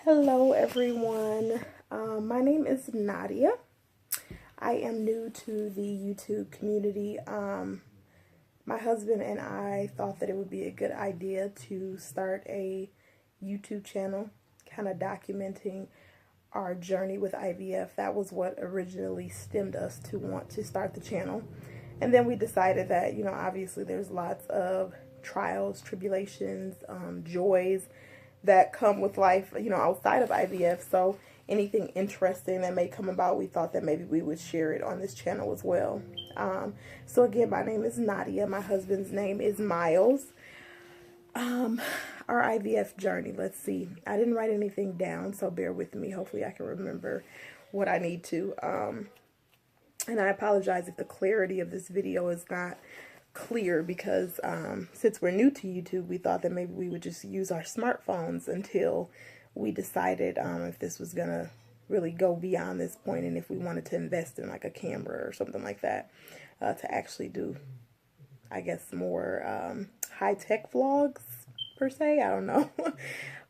Hello everyone, my name is Nadia. I am new to the YouTube community. My husband and I thought that it would be a good idea to start a YouTube channel kind of documenting our journey with IVF. That was what originally stemmed us to want to start the channel. And then we decided that, obviously there's lots of trials, tribulations, joys that come with life, outside of IVF. So anything interesting that may come about, we thought that maybe we would share it on this channel as well. So again, my name is Nadia. My husband's name is Miles. Our IVF journey, let's see. I didn't write anything down, so bear with me. Hopefully I can remember what I need to. And I apologize if the clarity of this video is not clear because since we're new to YouTube, we thought that maybe we would just use our smartphones until we decided if this was gonna really go beyond this point and if we wanted to invest in like a camera or something like that to actually do, I guess, more high-tech vlogs per se. I don't know.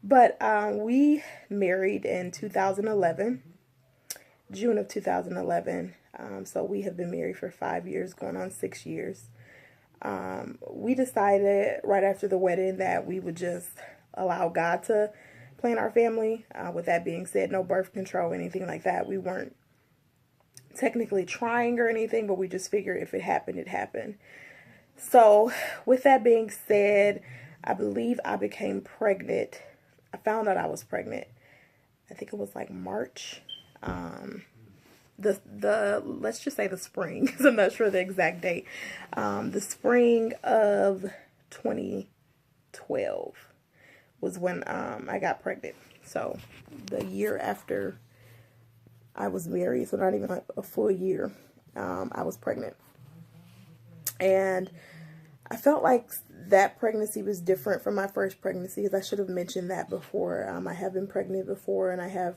But we married in 2011, June of 2011. So we have been married for 5 years, going on 6 years. We decided right after the wedding that we would just allow God to plan our family. With that being said, no birth control, anything like that. We weren't technically trying or anything, but we just figured if it happened, it happened. So with that being said, I believe I became pregnant. I found out I was pregnant. I think it was like March. Let's just say the spring, because I'm not sure the exact date. The spring of 2012 was when I got pregnant. So the year after I was married, so not even like a full year, I was pregnant. And I felt like that pregnancy was different from my first pregnancy, because I should have mentioned that before. I have been pregnant before, and I have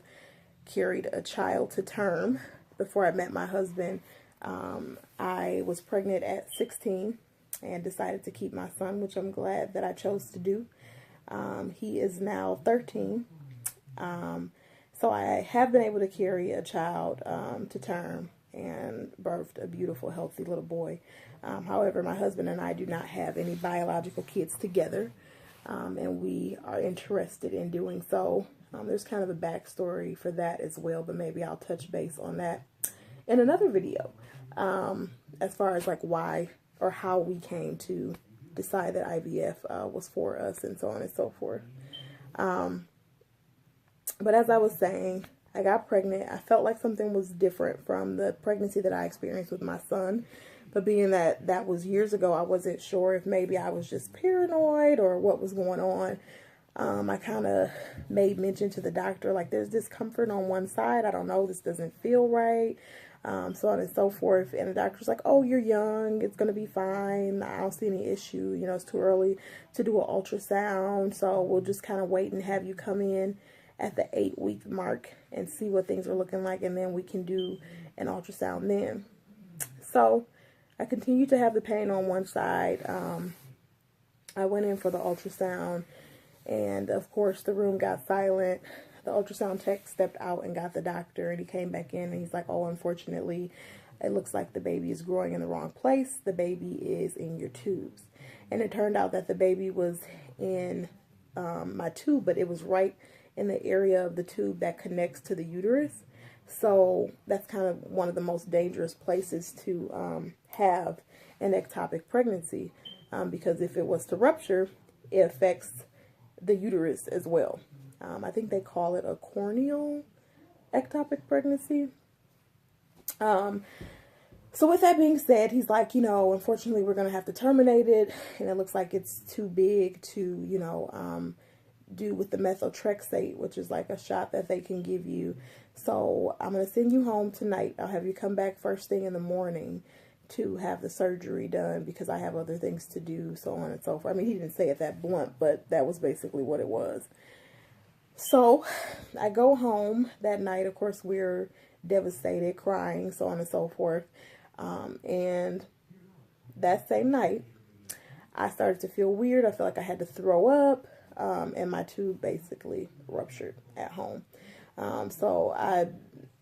carried a child to term. Before I met my husband, I was pregnant at 16 and decided to keep my son, which I'm glad that I chose to do. He is now 13. So I have been able to carry a child to term and birthed a beautiful, healthy little boy. However, my husband and I do not have any biological kids together, and we are interested in doing so. There's kind of a backstory for that as well, but maybe I'll touch base on that in another video, as far as like why or how we came to decide that IVF was for us and so on and so forth. But as I was saying, I got pregnant. I felt like something was different from the pregnancy that I experienced with my son. But being that that was years ago, I wasn't sure if maybe I was just paranoid or what was going on. I kind of made mention to the doctor, like, there's discomfort on one side. I don't know, this doesn't feel right, so on and so forth. And the doctor's like, oh, you're young, it's going to be fine. I don't see any issue. It's too early to do an ultrasound, so we'll just kind of wait and have you come in at the 8-week mark and see what things are looking like, and then we can do an ultrasound then. So I continued to have the pain on one side. I went in for the ultrasound, and of course the room got silent. The ultrasound tech stepped out and got the doctor, and he came back in and he's like, oh, unfortunately, it looks like the baby is growing in the wrong place. The baby is in your tubes. And it turned out that the baby was in my tube, but it was right in the area of the tube that connects to the uterus. So that's kind of one of the most dangerous places to have an ectopic pregnancy, because if it was to rupture, it affects the uterus as well. I think they call it a corneal ectopic pregnancy. So with that being said, he's like, unfortunately, we're going to have to terminate it. And it looks like it's too big to, do with the methotrexate, which is like a shot that they can give you. So I'm going to send you home tonight. I'll have you come back first thing in the morning to have the surgery done because I have other things to do, so on and so forth. I mean, he didn't say it that blunt, but that was basically what it was. So I go home that night. Of course, we're devastated, crying, so on and so forth. And that same night, I started to feel weird. I felt like I had to throw up. and my tube basically ruptured at home. So I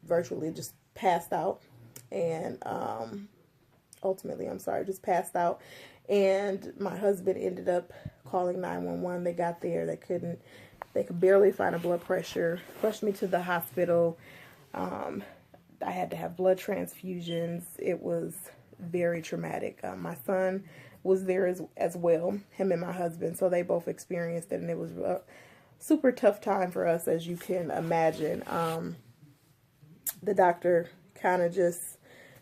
virtually just passed out, and ultimately, just passed out. And my husband ended up calling 911. They got there. They could barely find a blood pressure. Rushed me to the hospital. I had to have blood transfusions. It was very traumatic. My son was there as well, him and my husband. So they both experienced it, and it was a super tough time for us, as you can imagine. The doctor kind of just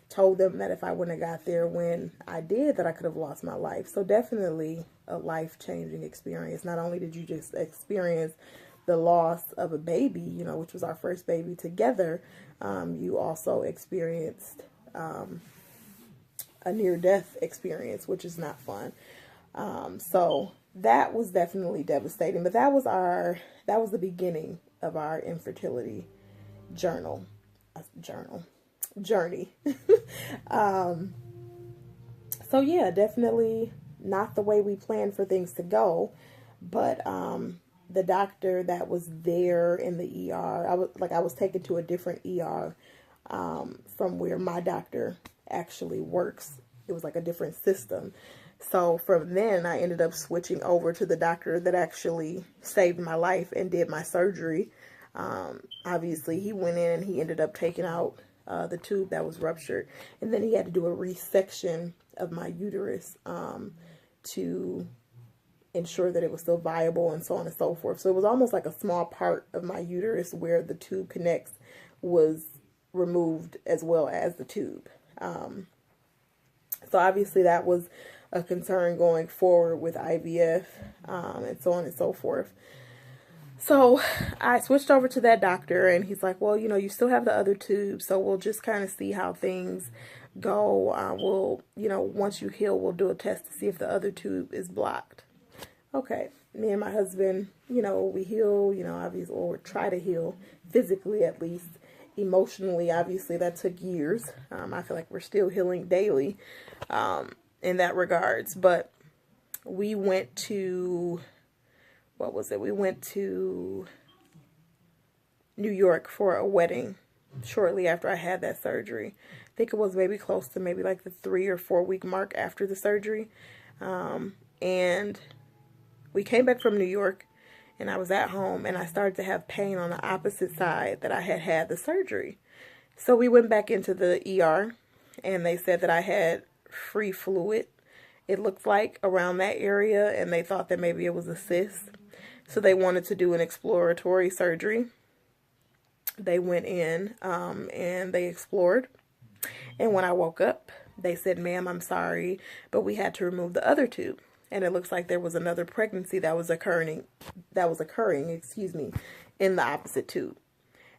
told them that if I wouldn't have got there when I did, that I could have lost my life. So definitely a life-changing experience. Not only did you just experience the loss of a baby, you know, which was our first baby together, you also experienced a near-death experience, which is not fun. So that was definitely devastating. But that was the beginning of our infertility journey. So yeah, definitely not the way we planned for things to go. But the doctor that was there in the ER, I was taken to a different ER from where my doctor actually works. It was like a different system. So from then I ended up switching over to the doctor that actually saved my life and did my surgery. Obviously he went in and he ended up taking out the tube that was ruptured, and then he had to do a resection of my uterus to ensure that it was still viable, and so on and so forth. So it was almost like a small part of my uterus where the tube connects was removed, as well as the tube. So obviously that was a concern going forward with IVF, and so on and so forth. So I switched over to that doctor, and he's like, well, you know, you still have the other tube, so we'll just kind of see how things go. We'll, you know, once you heal, we'll do a test to see if the other tube is blocked. Okay. Me and my husband, you know, we heal, you know, obviously, or try to heal physically, at least. Emotionally, obviously, that took years. I feel like we're still healing daily in that regards. But we went to, what was it? We went to New York for a wedding shortly after I had that surgery. I think it was maybe close to maybe like the 3 or 4 week mark after the surgery. And we came back from New York, and I was at home, and I started to have pain on the opposite side that I had had the surgery. So we went back into the ER, and they said that I had free fluid, it looked like, around that area, and they thought that maybe it was a cyst. So they wanted to do an exploratory surgery. They went in and they explored. And when I woke up, they said, ma'am, I'm sorry, but we had to remove the other tube. And it looks like there was another pregnancy that was occurring, in the opposite tube.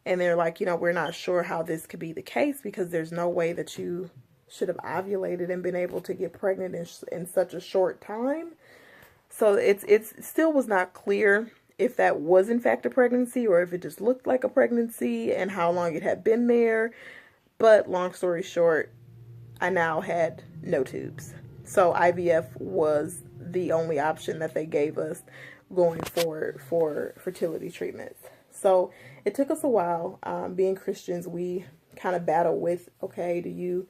And they're like, you know, we're not sure how this could be the case, because there's no way that you should have ovulated and been able to get pregnant in such a short time. So it still was not clear if that was in fact a pregnancy, or if it just looked like a pregnancy, and how long it had been there. But long story short, I now had no tubes. So IVF was the only option that they gave us going forward for fertility treatments. So it took us a while. Being Christians, we kind of battle with, okay, do you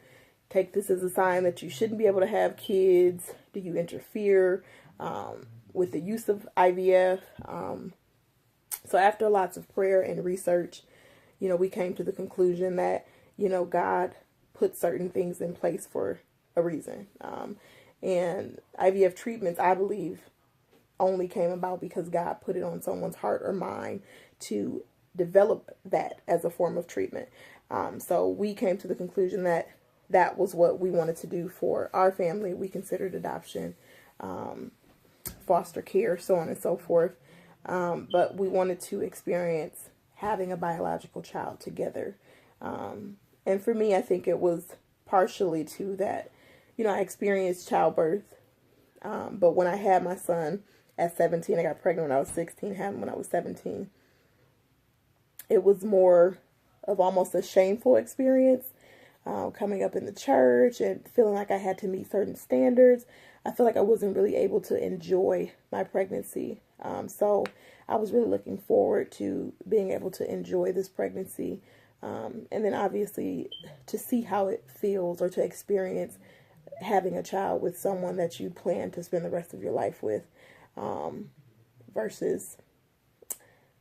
take this as a sign that you shouldn't be able to have kids? Do you interfere with the use of IVF? So after lots of prayer and research, you know, we came to the conclusion that, you know, God put certain things in place for a reason. And IVF treatments, I believe, only came about because God put it on someone's heart or mind to develop that as a form of treatment. So we came to the conclusion that that was what we wanted to do for our family. We considered adoption, foster care, so on and so forth. But we wanted to experience having a biological child together. And for me, I think it was partially to that, you know, I experienced childbirth. But when I had my son at 17, I got pregnant when I was 16, had him when I was 17. It was more of almost a shameful experience, coming up in the church and feeling like I had to meet certain standards. I feel like I wasn't really able to enjoy my pregnancy. So I was really looking forward to being able to enjoy this pregnancy. And then obviously to see how it feels, or to experience having a child with someone that you plan to spend the rest of your life with, versus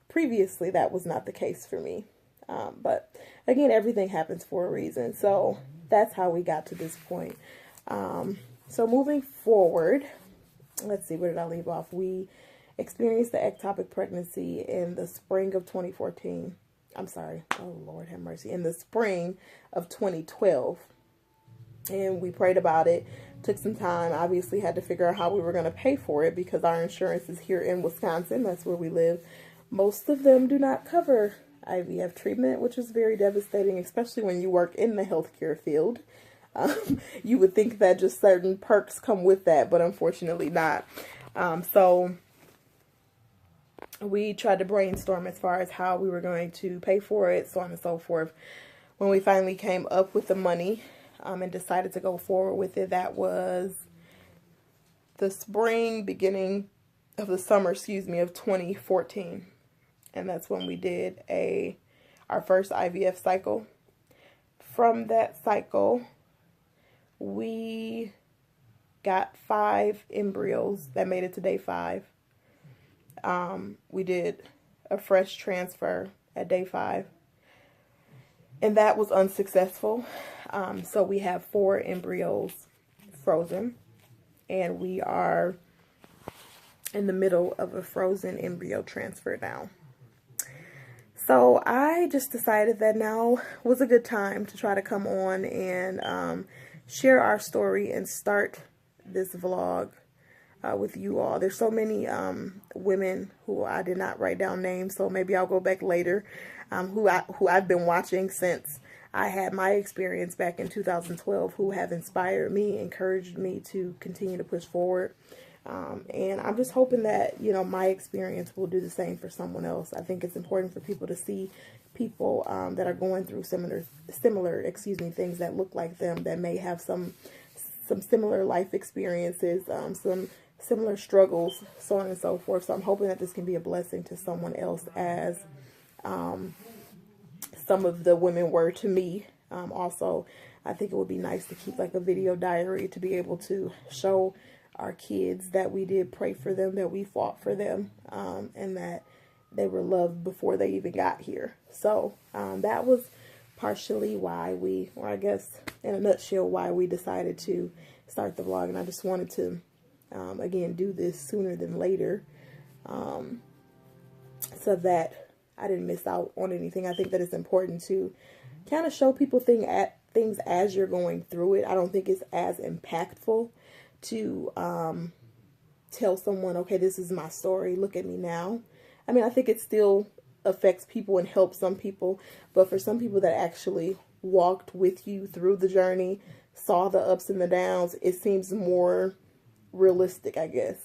previously that was not the case for me. But again, everything happens for a reason. So that's how we got to this point. So moving forward, let's see, where did I leave off? We experienced the ectopic pregnancy in the spring of 2014. I'm sorry. Oh, Lord have mercy. In the spring of 2012. And we prayed about it. Took some time. Obviously had to figure out how we were going to pay for it, because our insurance is here in Wisconsin. That's where we live. Most of them do not cover IVF treatment, which is very devastating, especially when you work in the healthcare field. You would think that just certain perks come with that, but unfortunately not. So we tried to brainstorm as far as how we were going to pay for it, so on and so forth. When we finally came up with the money and decided to go forward with it, that was the spring, beginning of the summer, of 2014. And that's when we did our first IVF cycle. From that cycle, we got 5 embryos that made it to day 5. We did a fresh transfer at day 5, and that was unsuccessful. So we have 4 embryos frozen, and we are in the middle of a frozen embryo transfer now. So I just decided that now was a good time to try to come on and share our story and start this vlog with you all. There's so many women who I did not write down names, so maybe I'll go back later, who I've been watching since I had my experience back in 2012, who have inspired me, encouraged me to continue to push forward. And I'm just hoping that, you know, my experience will do the same for someone else. I think it's important for people to see people that are going through similar things that look like them, that may have some similar life experiences, some similar struggles, so on and so forth. So I'm hoping that this can be a blessing to someone else, as some of the women were to me. Also, I think it would be nice to keep like a video diary to be able to show our kids that we did pray for them, that we fought for them, and that they were loved before they even got here. So that was partially why we, or I guess in a nutshell, why we decided to start the vlog. And I just wanted to, again, do this sooner than later, so that I didn't miss out on anything. I think that it's important to kind of show people things as you're going through it. I don't think it's as impactful to tell someone, okay, this is my story, look at me now. I mean, I think it still affects people and helps some people, but for some people that actually walked with you through the journey, saw the ups and the downs, it seems more realistic, I guess.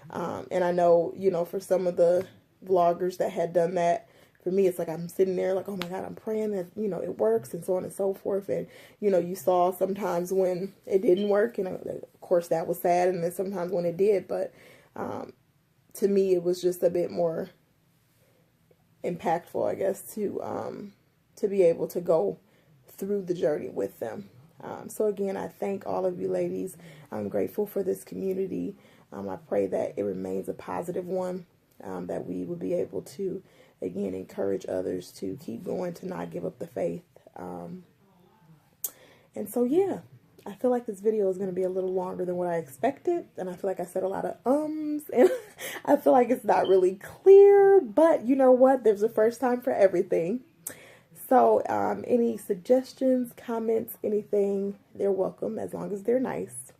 And I know, you know, for some of the vloggers that had done that, for me, it's like I'm sitting there like, oh my God, I'm praying that, you know, it works, and so on and so forth. And, you know, you saw sometimes when it didn't work, and of course that was sad, and then sometimes when it did. But to me, it was just a bit more impactful, I guess, to be able to go through the journey with them. So again, I thank all of you ladies. I'm grateful for this community. I pray that it remains a positive one, that we will be able to, again, encourage others to keep going, to not give up the faith. And so, yeah, I feel like this video is going to be a little longer than what I expected. And I feel like I said a lot of ums, and I feel like it's not really clear, but you know what? There's a first time for everything. So, any suggestions, comments, anything, they're welcome, as long as they're nice.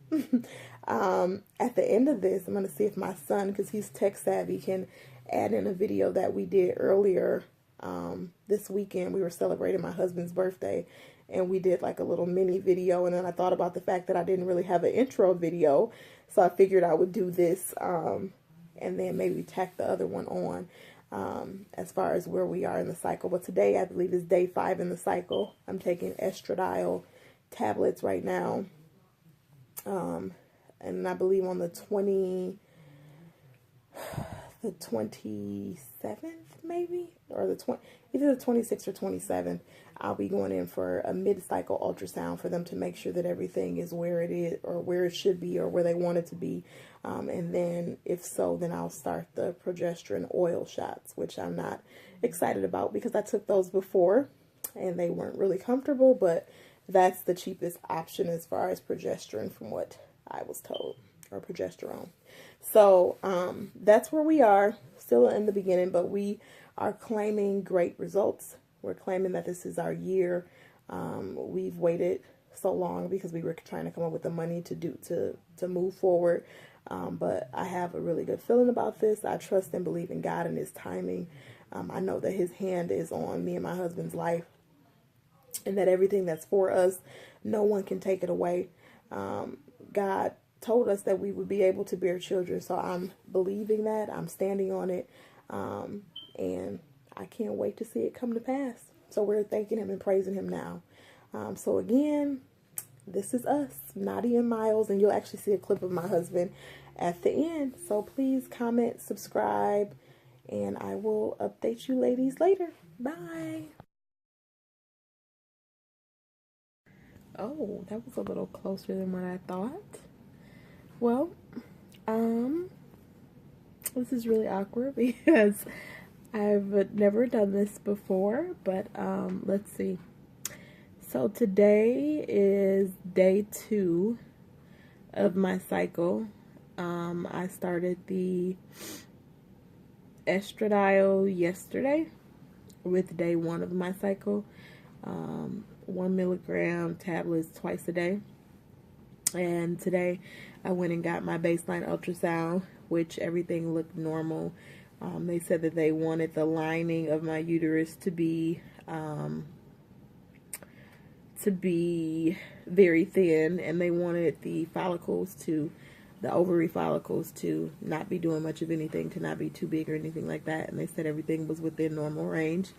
At the end of this, I'm going to see if my son, because he's tech savvy, can add in a video that we did earlier this weekend. We were celebrating my husband's birthday, and we did like a little mini video. And then I thought about the fact that I didn't really have an intro video, so I figured I would do this and then maybe tack the other one on as far as where we are in the cycle. But today, I believe, is day 5 in the cycle. I'm taking estradiol tablets right now. and I believe on the 27th maybe, or either the 26th or 27th, I'll be going in for a mid-cycle ultrasound for them to make sure that everything is where it is, or where it should be, or where they want it to be. And then if so, then I'll start the progesterone oil shots, which I'm not excited about because I took those before and they weren't really comfortable, but that's the cheapest option as far as progesterone from what I was told, or progesterone. So that's where we are, still in the beginning, but we are claiming great results. We're claiming that this is our year. We've waited so long because we were trying to come up with the money to move forward. But I have a really good feeling about this. I trust and believe in God and His timing. I know that His hand is on me and my husband's life, and that everything that's for us, no one can take it away. God told us that we would be able to bear children, so I'm believing that. I'm standing on it, and I can't wait to see it come to pass. So we're thanking Him and praising Him now. So again, this is us, Nadia and Miles, and you'll actually see a clip of my husband at the end. So please comment, subscribe, and I will update you ladies later. Bye. Oh, that was a little closer than what I thought. Well, this is really awkward because I've never done this before, but let's see. So today is day 2 of my cycle. I started the estradiol yesterday with day 1 of my cycle. 1 milligram tablets twice a day. And today I went and got my baseline ultrasound, which everything looked normal. They said that they wanted the lining of my uterus to be very thin, and they wanted the ovary follicles to not be doing much of anything, to not be too big or anything like that. And they said everything was within normal range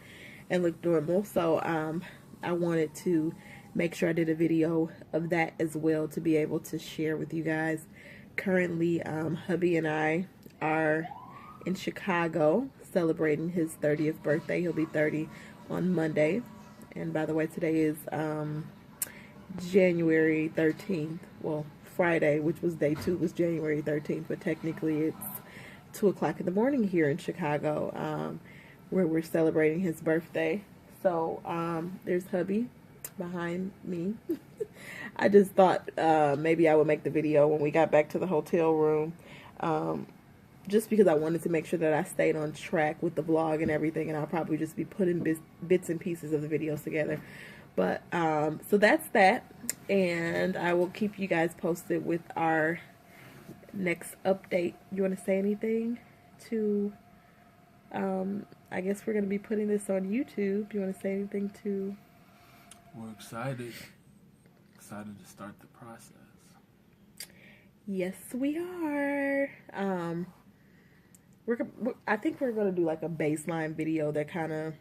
and looked normal. So I wanted to make sure I did a video of that as well to be able to share with you guys. Currently, hubby and I are in Chicago celebrating his 30th birthday. He'll be 30 on Monday. And by the way, today is January 13th. Well, Friday, which was day 2, was January 13th, but technically it's 2 o'clock in the morning here in Chicago, where we're celebrating his birthday. So there's hubby behind me. I just thought maybe I would make the video when we got back to the hotel room, just because I wanted to make sure that I stayed on track with the vlog and everything, and I'll probably just be putting bits and pieces of the videos together. But so that's that, and I will keep you guys posted with our next update. You want to say anything to I guess we're going to be putting this on YouTube. You want to say anything to... We're excited to start the process. Yes, we are. I think we're going to do like a baseline video that kind of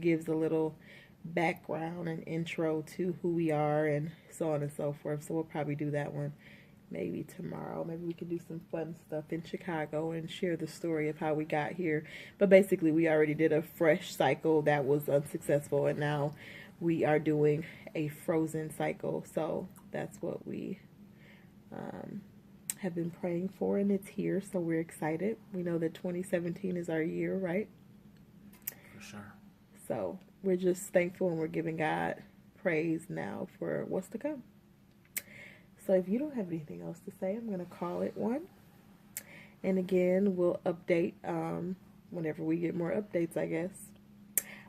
gives a little background and intro to who we are and so on and so forth. So we'll probably do that one maybe tomorrow. Maybe we could do some fun stuff in Chicago and share the story of how we got here. But basically, we already did a fresh cycle that was unsuccessful, and now we are doing a frozen cycle. So that's what we have been praying for, and it's here. So we're excited. We know that 2017 is our year, right? For sure. So we're just thankful, and we're giving God praise now for what's to come. So if you don't have anything else to say, I'm going to call it one. And again, we'll update whenever we get more updates, I guess.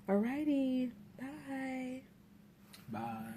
Alrighty. Bye. Bye.